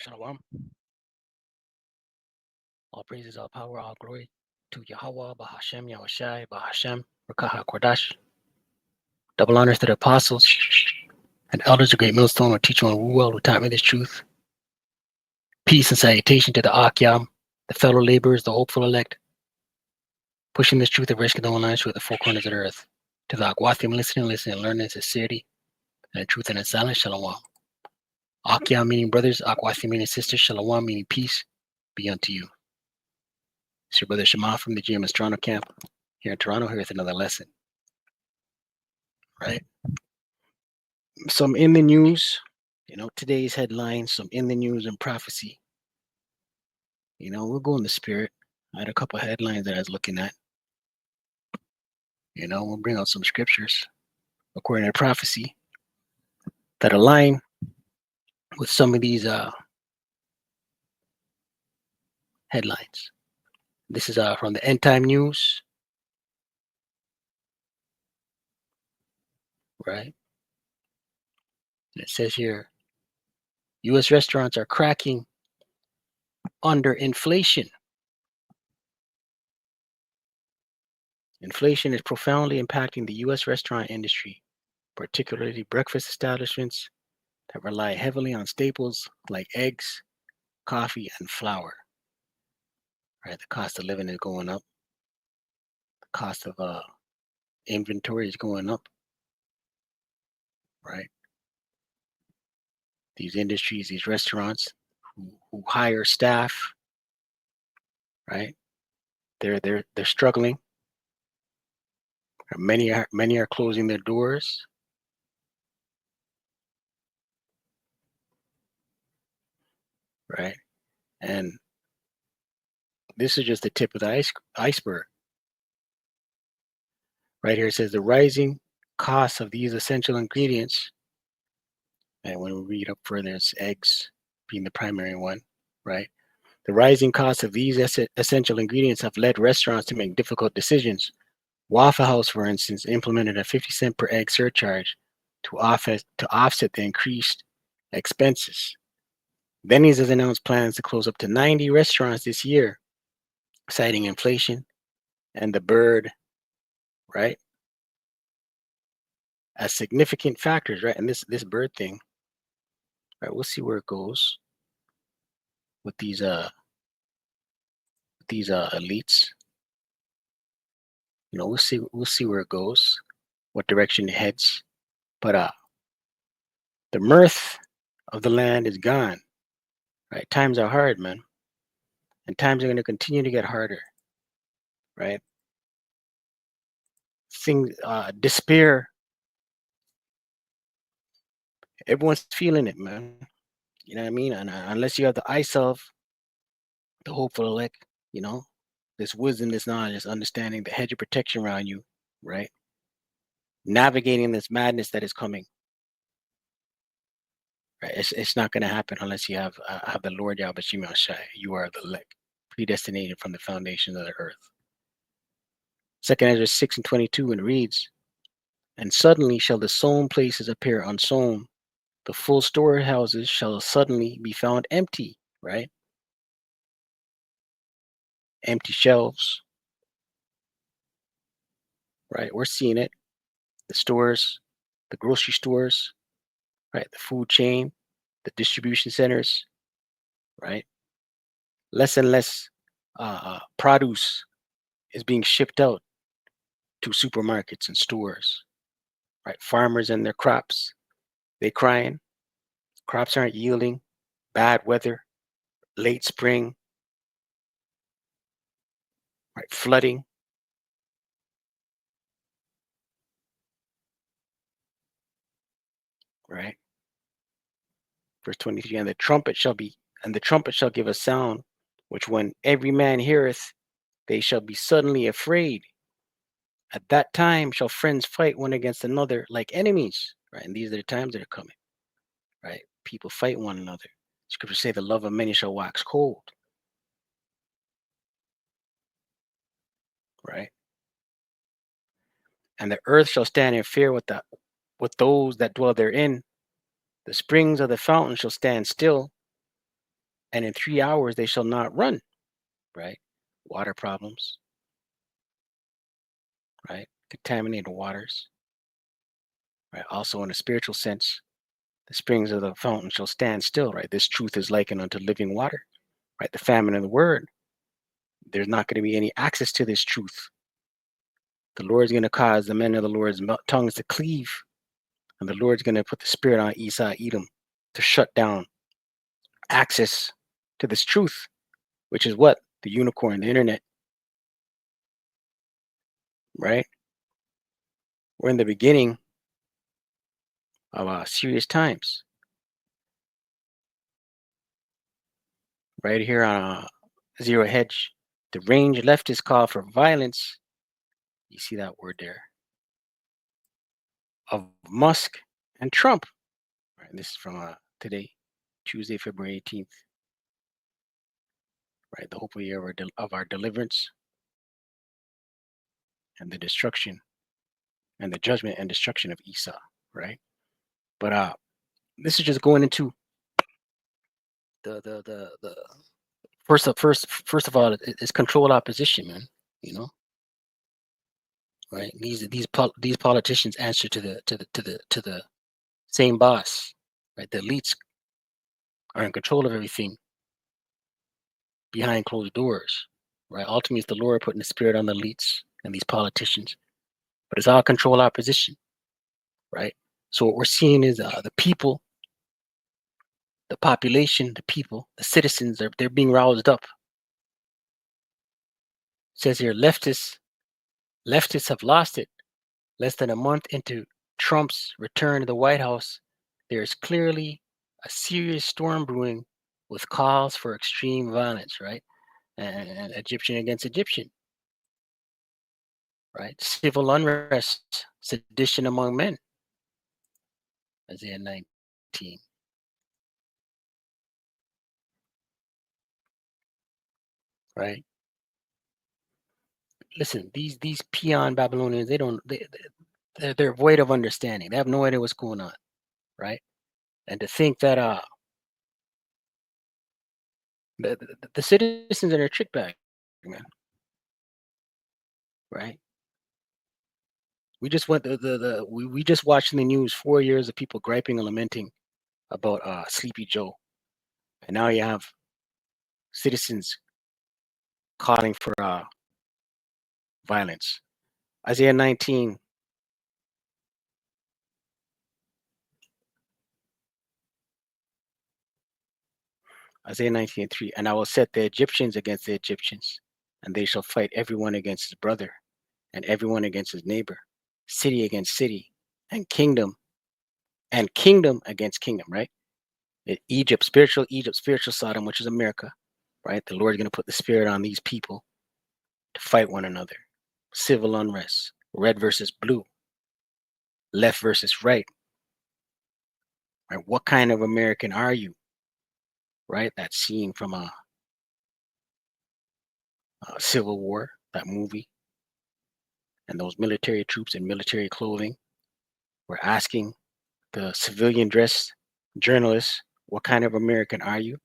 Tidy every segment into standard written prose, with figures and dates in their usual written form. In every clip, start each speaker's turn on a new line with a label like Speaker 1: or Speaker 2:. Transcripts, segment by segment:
Speaker 1: Shalom. All praises, all power, all glory to Yahweh, Bahashem, Yahushai, Bahashem, Rakaha Kodash. Double honors to the apostles and elders of Great Millstone who teach on well, who taught me this truth. Peace and salutation to the Akyam, the fellow laborers, the hopeful elect, pushing this truth and risking their own lives through the four corners of the earth. To the Akwathim listening, learning in sincerity, and the truth and in silence, Shalom. Akyam meaning brothers, Akwathim meaning sisters, Shalom meaning peace be unto you. It's your brother Shema from the GMS Toronto camp here in Toronto, here with another lesson. Right? Some in the news, today's headlines, some in the news and prophecy. We'll go in the spirit. I had a couple of headlines that I was looking at. We'll bring out some scriptures according to prophecy that align with some of these headlines. This is from the End Time News, right? And it says here, U.S. restaurants are cracking under inflation. Inflation is profoundly impacting the U.S. restaurant industry, particularly breakfast establishments that rely heavily on staples like eggs, coffee, and flour. Right, the cost of living is going up. The cost of inventory is going up. Right, these industries, these restaurants who hire staff, right? They're struggling. Many are closing their doors. Right, and this is just the tip of the iceberg. Right here it says the rising costs of these essential ingredients. And when we read up further, it's eggs being the primary one, right? The rising costs of these essential ingredients have led restaurants to make difficult decisions. Waffle House, for instance, implemented a 50-cent per egg surcharge to offset the increased expenses. Denny's has announced plans to close up to 90 restaurants this year, citing inflation and the bird, right, as significant factors, right? And this bird thing, right? We'll see where it goes with these elites. We'll see where it goes, what direction it heads. But the mirth of the land is gone. Right? Times are hard, man. And times are going to continue to get harder. Right? Despair. Everyone's feeling it, man. You know what I mean? And unless you have the eyes of the hopeful elect, this wisdom, this knowledge, this understanding, the hedge of protection around you, right? Navigating this madness that is coming. Right? It's not going to happen unless you have the Lord Yahweh Shema Shai. You are the elect, predestinated from the foundation of the earth. 2 Ezra 6:22, and reads, and suddenly shall the sown places appear unsown. The full storehouses shall suddenly be found empty, right? Empty shelves, right? We're seeing it. The stores, the grocery stores, right? The food chain, the distribution centers, right? Less and less produce is being shipped out to supermarkets and stores, right? Farmers and their crops, they crying. Crops aren't yielding. Bad weather, late spring, right? Flooding. Right? Verse 23, and the trumpet shall give a sound, which when every man heareth, they shall be suddenly afraid. At that time shall friends fight one against another like enemies. Right? And these are the times that are coming. Right? People fight one another. Scripture say the love of many shall wax cold. Right? And the earth shall stand in fear with those that dwell therein. The springs of the fountain shall stand still. and in 3 hours they shall not run, right? Water problems, right? Contaminated waters, right? Also, in a spiritual sense, the springs of the fountain shall stand still, right? This truth is likened unto living water, right? The famine of the word. There's not going to be any access to this truth. The Lord's going to cause the men of the Lord's tongues to cleave, and the Lord's going to put the spirit on Esau, Edom, to shut down access to this truth, which is what? The unicorn, the internet, right? We're in the beginning of serious times. Right here on Zero Hedge, the range leftists call for violence. You see that word there of Musk and Trump. Right, this is from today, Tuesday, February 18th. Right, the hopeful year of our deliverance and the destruction and the judgment and destruction of Esau. Right, but this is just going into the first of all, it's control opposition, man. You know, right? These politicians answer to the same boss, right? The elites are in control of everything behind closed doors, right? Ultimately, it's the Lord putting the spirit on the elites and these politicians, but it's all control opposition, right? So what we're seeing is the people, the population, the people, the citizens, they're being roused up. It says here, leftists have lost it. Less than a month into Trump's return to the White House, there is clearly a serious storm brewing with calls for extreme violence, right? And Egyptian against Egyptian, right? Civil unrest, sedition among men, Isaiah 19, right? Listen, these peon Babylonians, they're void of understanding. They have no idea what's going on, right? And to think that the citizens are a trick bag, man, right? We just went we just watched in the news 4 years of people griping and lamenting about Sleepy Joe, and now you have citizens calling for violence. Isaiah 19, Isaiah 19:3, and I will set the Egyptians against the Egyptians, and they shall fight everyone against his brother, and everyone against his neighbor, city against city, and kingdom against kingdom, right? Egypt, spiritual Sodom, which is America, right? The Lord's going to put the spirit on these people to fight one another. Civil unrest, red versus blue, left versus right, right? What kind of American are you, right? That scene from a Civil War, that movie, and those military troops in military clothing were asking the civilian dressed journalists, what kind of American are you?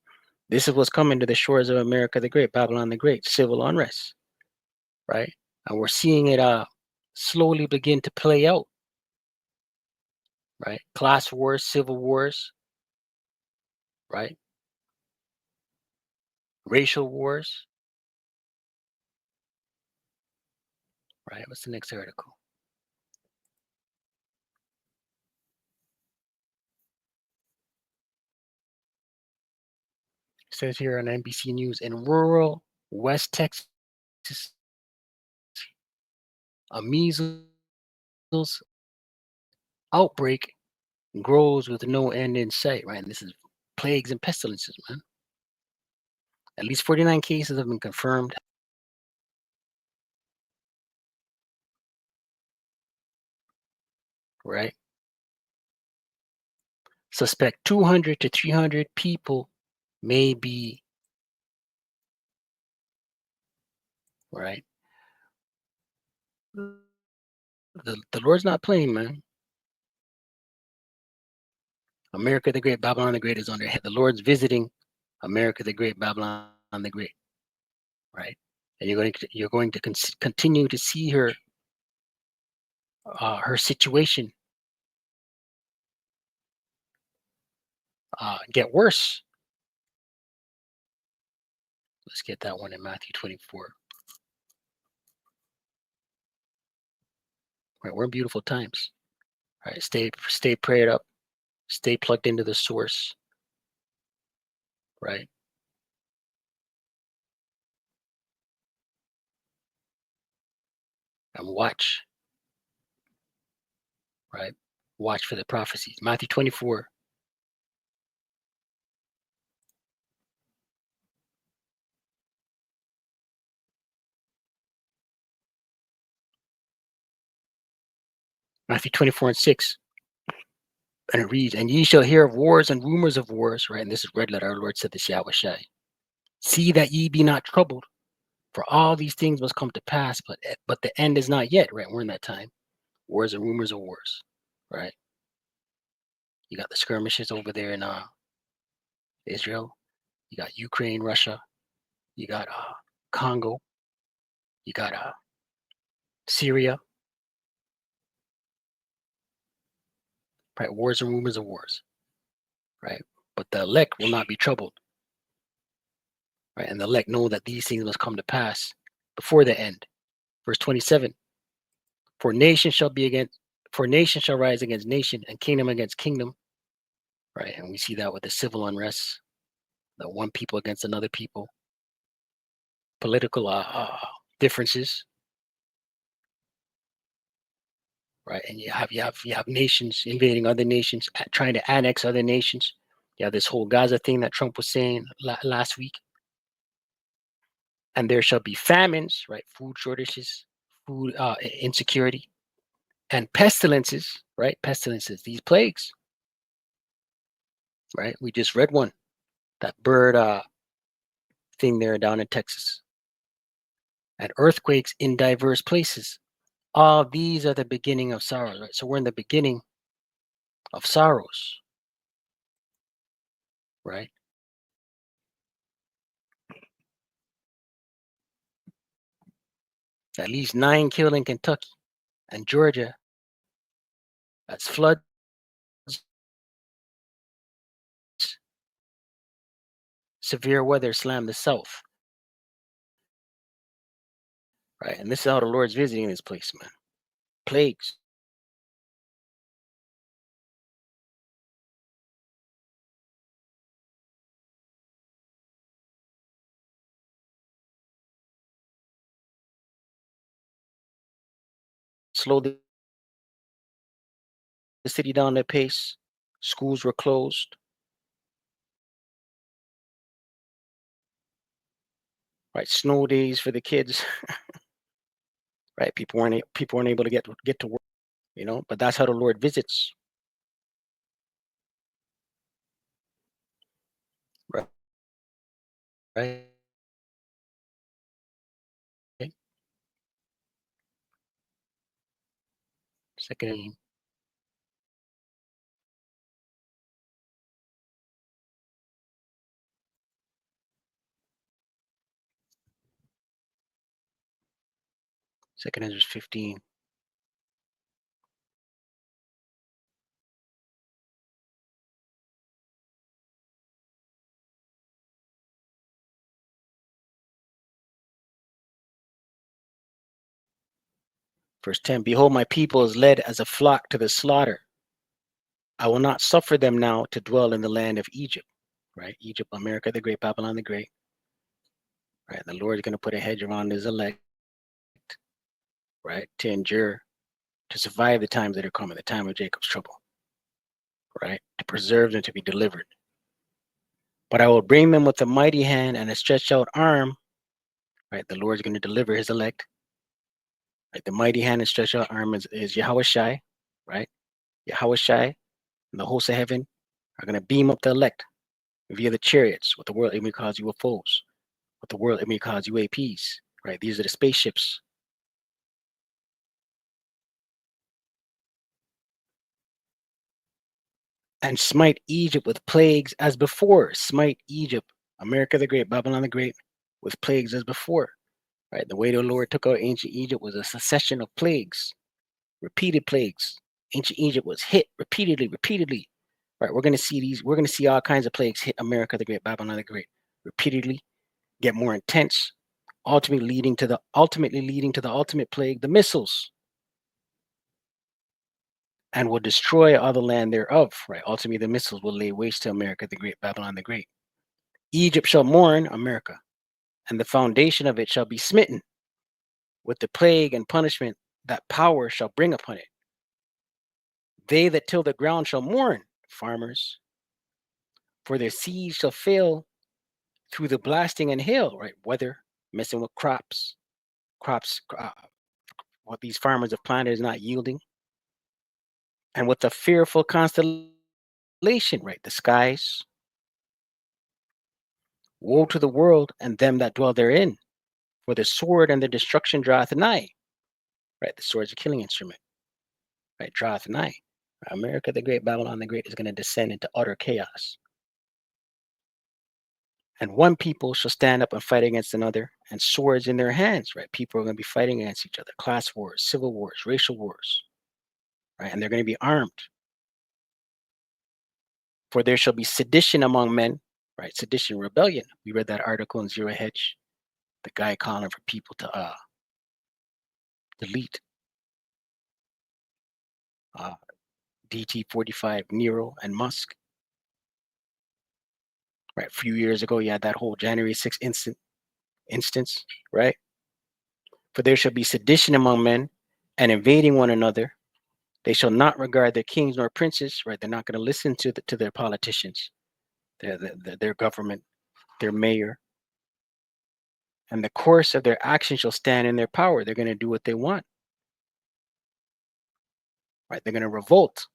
Speaker 1: This is what's coming to the shores of America the Great, Babylon the Great, civil unrest, right? And we're seeing it slowly begin to play out, right? Class wars, civil wars, right? Racial wars, right? What's the next article? It says here on NBC News, in rural West Texas, a measles outbreak grows with no end in sight, right? And this is plagues and pestilences, man. At least 49 cases have been confirmed, right? Suspect 200 to 300 people may be, right? The Lord's not playing, man. America the Great, Babylon the Great is on their head. The Lord's visiting America the Great, Babylon the Great, right? And you're going to continue to see her situation get worse. Let's get that one in Matthew 24. Right, we're in beautiful times. All right, stay prayed up, stay plugged into the source, right? And watch, right? Watch for the prophecies. Matthew 24. Matthew 24 and 6. And it reads, and ye shall hear of wars and rumors of wars, right? And this is red letter. Our Lord said this, Yahweh Shai. See that ye be not troubled, for all these things must come to pass, but the end is not yet, right? We're in that time. Wars and rumors of wars, right? You got the skirmishes over there in Israel. You got Ukraine, Russia. You got Congo. You got Syria, right? Wars and rumors of wars, right? But the elect will not be troubled, right? And the elect know that these things must come to pass before the end. Verse 27, for nation shall rise against nation and kingdom against kingdom, right? And we see that with the civil unrest, the one people against another people, political differences, right? And you have nations invading other nations, trying to annex other nations. You have this whole Gaza thing that Trump was saying last week. And there shall be famines, right? Food shortages, food insecurity, and pestilences, right? Pestilences, these plagues, right? We just read one, that bird thing there down in Texas, and earthquakes in diverse places. All these are the beginning of sorrows, right? So we're in the beginning of sorrows, right? At least 9 killed in Kentucky and Georgia. That's floods, severe weather slammed the South, right? And this is how the Lord's visiting this place, man. Plagues. Slow the city down their pace. Schools were closed, right? Snow days for the kids, right? People weren't able to get to work, you know. But that's how the Lord visits, right? Right. Second, Second Ezra 15. Verse 10, behold, my people is led as a flock to the slaughter. I will not suffer them now to dwell in the land of Egypt, right? Egypt, America the Great, Babylon the Great, right? The Lord is going to put a hedge around his elect, right? To endure, to survive the times that are coming, the time of Jacob's trouble, right? To preserve them to be delivered. But I will bring them with a mighty hand and a stretched out arm, right? The Lord is going to deliver his elect. Right? The mighty hand and stretched out arm is Yahweh Shai, right? Yahweh Shai and the hosts of heaven are going to beam up the elect via the chariots with the world it may cause UFOs, with the world it may cause UAPs, right? These are the spaceships. And smite Egypt with plagues as before. Smite Egypt America the Great, Babylon the Great, with plagues as before. Right? The way the Lord took out ancient Egypt was a succession of plagues, repeated plagues. Ancient Egypt was hit repeatedly. Right? We're gonna see these, we're gonna see all kinds of plagues hit America the Great, Babylon the Great, repeatedly, get more intense, ultimately leading to the ultimate plague, the missiles, and will destroy all the land thereof. Right? Ultimately, the missiles will lay waste to America the Great, Babylon the Great. Egypt shall mourn, America, and the foundation of it shall be smitten with the plague and punishment that power shall bring upon it. They that till the ground shall mourn, farmers, for their seeds shall fail through the blasting and hail, right? Weather, messing with crops, what these farmers have planted is not yielding. And with the fearful constellation, right? The skies. Woe to the world and them that dwell therein, for the sword and the destruction draweth nigh. Right? The sword is a killing instrument. Right? Draweth nigh. America the Great, Babylon the Great is going to descend into utter chaos. And one people shall stand up and fight against another, and swords in their hands, right? People are going to be fighting against each other, class wars, civil wars, racial wars, right? And they're going to be armed. For there shall be sedition among men, right? Sedition, rebellion. We read that article in Zero Hedge, the guy calling for people to delete DT45, Nero, and Musk. Right, a few years ago, you had that whole January 6th instance, right? For there shall be sedition among men, and invading one another. They shall not regard their kings nor princes, right? They're not going to listen to their politicians, their government, their mayor. And the course of their action shall stand in their power. They're going to do what they want, right? They're going to revolt.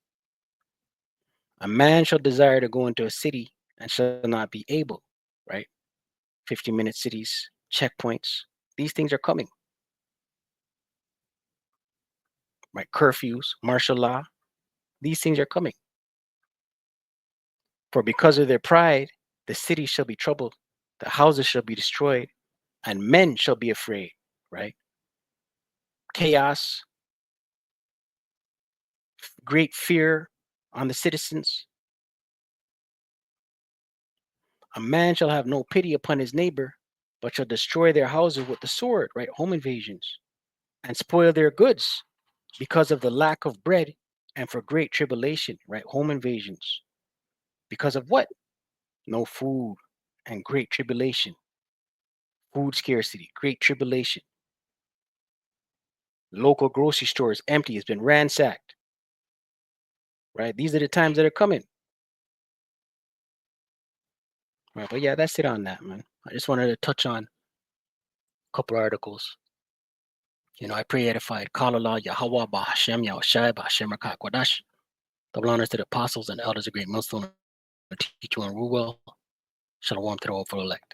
Speaker 1: A man shall desire to go into a city and shall not be able, right? 50-minute cities, checkpoints. These things are coming, right? Curfews, martial law. These things are coming. For because of their pride, the city shall be troubled, the houses shall be destroyed, and men shall be afraid, right? Chaos, great fear on the citizens. A man shall have no pity upon his neighbor, but shall destroy their houses with the sword, right? Home invasions, and spoil their goods because of the lack of bread and for great tribulation, right? Home invasions. Because of what? No food and great tribulation. Food scarcity, great tribulation. Local grocery stores empty, it's been ransacked, right? These are the times that are coming. Right, but yeah, that's it on that, man. I just wanted to touch on a couple articles. You know, I pray edified. Call Allah, Yahweh, Bahashem, Yahushai, Bahashem, Rakat, Kwadash. Double honors to the apostles and elders of great millstone to teach you and rule well. Shalom to the all for elect.